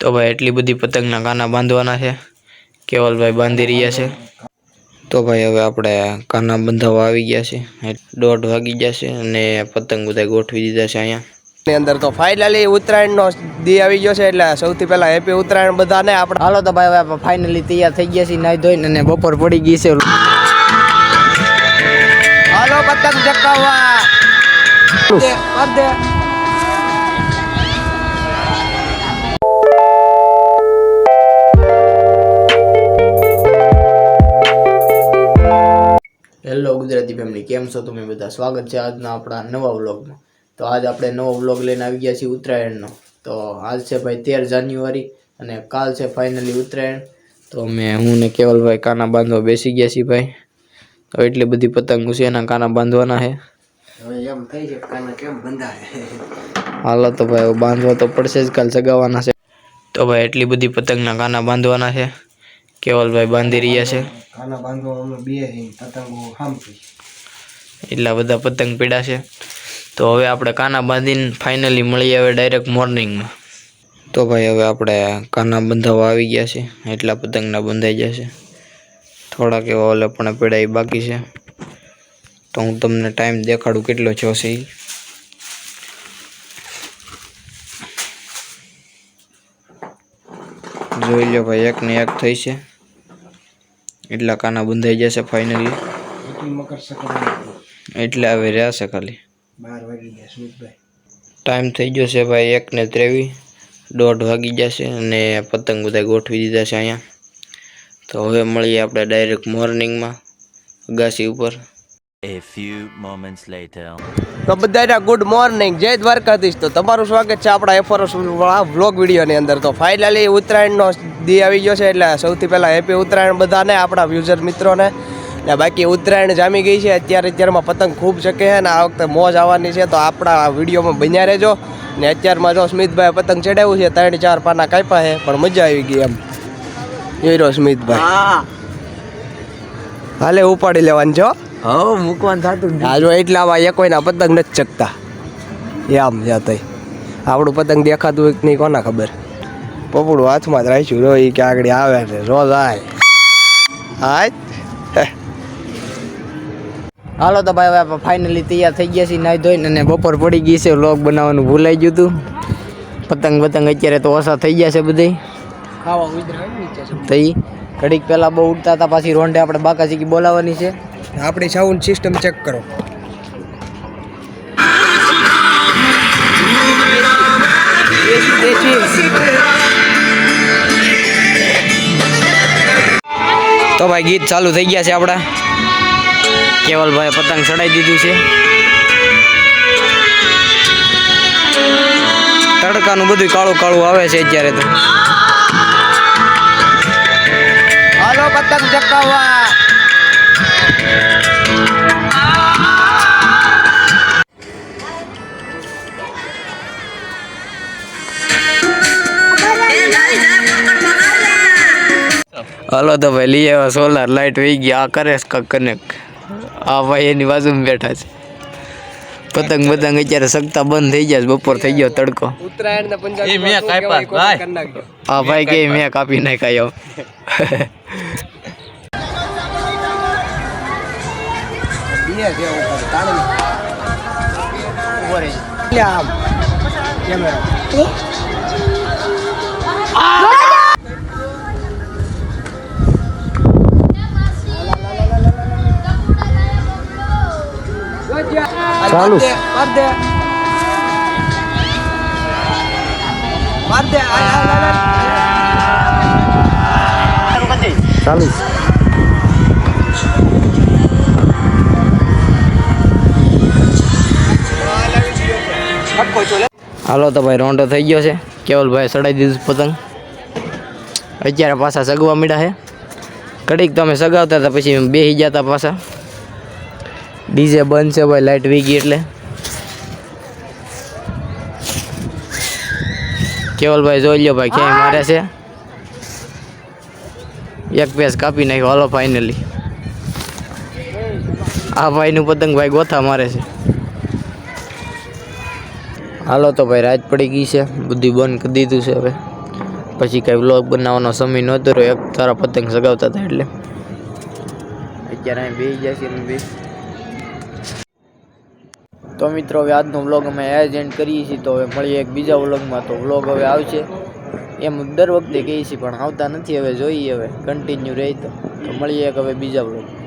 તો ભાઈ એટલી બધી પતંગના કાના બાંધવાના છે, કેવલભાઈ બાંધી રહ્યા છે। તો ભાઈ હવે આપણે કાના બંધાવા આવી ગયા છે, 1:30 વાગી જશે અને પતંગ બધા ગોઠવી દીધા છે અહીંયા અંદર। તો ફાઇનલી ઉત્તરાયણનો દી આવી ગયો છે, એટલે સૌથી પહેલા હેપી ઉત્તરાયણ બધાને। આપણે હાલો તો ભાઈ હવે ફાઇનલી તૈયાર થઈ ગયા છીએ નાઈ ધોઈને, અને બપોર પડી ગઈ છે। હાલો પતંગ ચકાવવા હેલો ગુજરાતી ફેમિલી, કેમ છો તમે બધા? સ્વાગત છે આજના આપણા નવા વ્લોગમાં। તો આજ આપણે નવો વ્લોગ લઈને આવી ગયા છીએ ઉત્તરાયણનો। તો આજ છે ભાઈ 13 જાન્યુઆરી અને કાલ છે ફાઇનલી ઉત્તરાયણ। તો હું ને કેવલભાઈ કાના બાંધવા બેસી ગયા છીએ ભાઈ। તો એટલી બધી પતંગો છે, એના કાના બાંધવાના છે। હવે એમ થઈ છે કાના કેમ બંધાય? હાલો તો ભાઈ બાંધવા તો પડશે જ, કાલ સગાવાના છે। તો ભાઈ એટલી બધી પતંગના કાના બાંધવાના છે, કેવલભાઈ બાંધી રહ્યા છે। કાના બાંધવા અમે બે પતંગો હાંભળી એટલા બધા પતંગ પીડા છે। તો હવે આપણે કાના બાંધીને ફાઇનલી મળીએ હવે ડાયરેક્ટ મોર્નિંગમાં। તો ભાઈ હવે આપણે કાના બંધાવા આવી ગયા છે, એટલા પતંગના બંધાઈ જશે, થોડાક એવા ઓલે પણ પીડા એ બાકી છે। તો હું તમને ટાઈમ દેખાડું કેટલો થયો છે। જોઈ લો ભાઈ, એક ને એક થઈ છે, એટલા કાના બંધાઈ જશે ફાઇનલી। મકર સંક્રાંતિ એટલે હવે રહ્યા છે ખાલી 12 વાગી ગયા સ્મિતભાઈ। ટાઈમ થઈ ગયો છે ભાઈ 1:23, 1:30 વાગી જશે અને પતંગ બધા ગોઠવી દીધા છે અહીંયા। તો હવે મળીએ આપણે ડાયરેક્ટ મોર્નિંગમાં અગાસી ઉપર। A few moments later. તો બધાને ગુડ મોર્નિંગ, જય દ્વારકાધીશ। તો તમારું સ્વાગત છે આપણા એફઆરએસ વ્લોગ વિડીયોની અંદર। તો ફાઇનલી ઉત્તરાયણનો દી આવી ગયો છે, એટલે સૌથી પહેલાં હેપી ઉત્તરાયણ બધાને, આપણા વ્યુઝર મિત્રોને। ને બાકી ઉત્તરાયણ જામી ગઈ છે, અત્યારમાં પતંગ ખૂબ શકે છે ને આ વખતે મોજ આવવાની છે। તો આપણા વિડીયોમાં બન્યા રહેજો। ને અત્યારમાં જો સ્મિતભાઈ પતંગ ચડાવ્યું છે, 3-4 પાના કાપ્યા છે, પણ મજા આવી ગઈ એમ। જોઈ રહ્યો સ્મિતભાઈ, હાલે ઉપાડી લેવાનું છો। હા મૂકવાનું થતું હા જો એટલામાં એ કોઈના પતંગ નથી ચકતા એમ જતા, આપણું પતંગ દેખાતું હોય કે નહીં કોના ખબર। પપડું હાથમાં જ રાખ્યું રો, એ કે આગળ આવે છે રોજ આય હાય। હાલો તો ભાઈ હવે ફાઇનલી તૈયાર થઈ ગયા છીએ નાઈ ધોઈને, અને બપોર પડી ગઈ છે, વ્લોગ બનાવવાનું ભૂલાઈ ગયું હતું। પતંગ અત્યારે તો ઓછા થઈ ગયા છે બધે ખાવા થઈ ઘડીક પહેલાં બહુ ઉડતા હતા, પાછી રોંઢે આપણે બાકાચીકી બોલાવવાની છે। આપણી સાઉન્ડ સિસ્ટમ ચેક કરો। તો ભાઈ ગીત ચાલુ થઈ ગયા છે આપણા। કેવલભાઈ પતંગ ચડાવી દીધું છે, તડકાનું બધું કાળું કાળું આવે છે અત્યારે। તો હાલો પતંગ ચકાવવા। હાલો તો ભાઈ લઈ આવ્યા સોલાર લાઇટ વહી ગયા, આ કરે કનેક્ટ। આ ભાઈ એની બાજુમાં બેઠા છે। પતંગ અત્યારે સગતા બંધ થઈ ગયા, બપોર થઈ ગયો, તડકો। ઉત્તરાયણ ને પંજાબી મેં કાપ્યા ભાઈ, હા ભાઈ કે મેં કાપી નાખ્યા। ચાલુ ચાલુ। હાલો તો ભાઈ રોંઢો થઈ ગયો છે, કેવલભાઈ ચડાવી દીધું પતંગ। અત્યારે પાછા સગવા મીડા છે, ઘડીક તમે સગાવતા હતા પછી બેસી જતા પાછા। ડીજે બંધ છે ભાઈ, લાઇટ વી ગઈ એટલે। કેવલભાઈ જોઈ લો ભાઈ ક્યાંય મારે છે, એક પેસ કાપી નાખ્યો। હાલો ફાઇનલી આ ભાઈનું પતંગ ભાઈ ગોથા મારે છે। હાલો તો ભાઈ રાત પડી ગઈ છે, બધું બંધ કરી દીધું છે। હવે પછી કાંઈ વ્લોગ બનાવવાનો સમય નહોતો રહ્યો, એક તારા પતંગ સગાવતા હતા એટલે અત્યારે અહીં બેસી જશે એમ બે. તો મિત્રો હવે આજનો વ્લોગ અમે આ જ એન્ડ કરીએ છીએ. તો હવે મળીએ એક બીજા વ્લોગમાં. તો વ્લોગ હવે આવશે એમ દર વખતે કહીએ છીએ પણ આવતા નથી. હવે જોઈએ હવે કન્ટિન્યુ રહી તો મળીએ એક હવે બીજા વ્લોગ.